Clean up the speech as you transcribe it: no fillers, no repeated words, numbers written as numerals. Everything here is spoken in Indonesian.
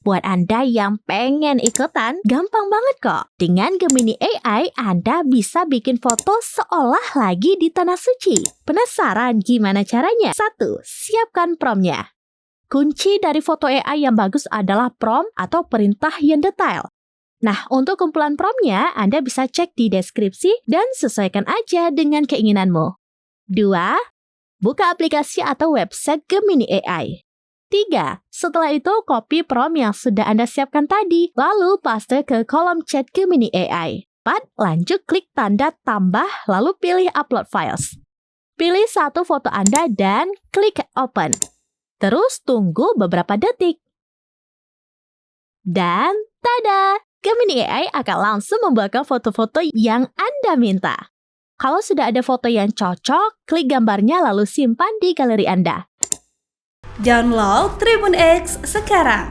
Buat Anda yang pengen ikutan, gampang banget kok. Dengan Gemini AI, Anda bisa bikin foto seolah lagi di Tanah Suci. Penasaran gimana caranya? 1. Siapkan promptnya. Kunci dari foto AI yang bagus adalah prompt atau perintah yang detail. Nah, untuk kumpulan promptnya, Anda bisa cek di deskripsi dan sesuaikan aja dengan keinginanmu. 2. Buka aplikasi atau website Gemini AI. 3. Setelah itu, copy prompt yang sudah Anda siapkan tadi, lalu paste ke kolom chat Gemini AI. 4. Lanjut klik tanda tambah, lalu pilih Upload Files. Pilih satu foto Anda dan klik Open. Terus tunggu beberapa detik. Dan tada! Gemini AI akan langsung membuatkan foto-foto yang Anda minta. Kalau sudah ada foto yang cocok, klik gambarnya lalu simpan di galeri Anda. Download Tribun X sekarang.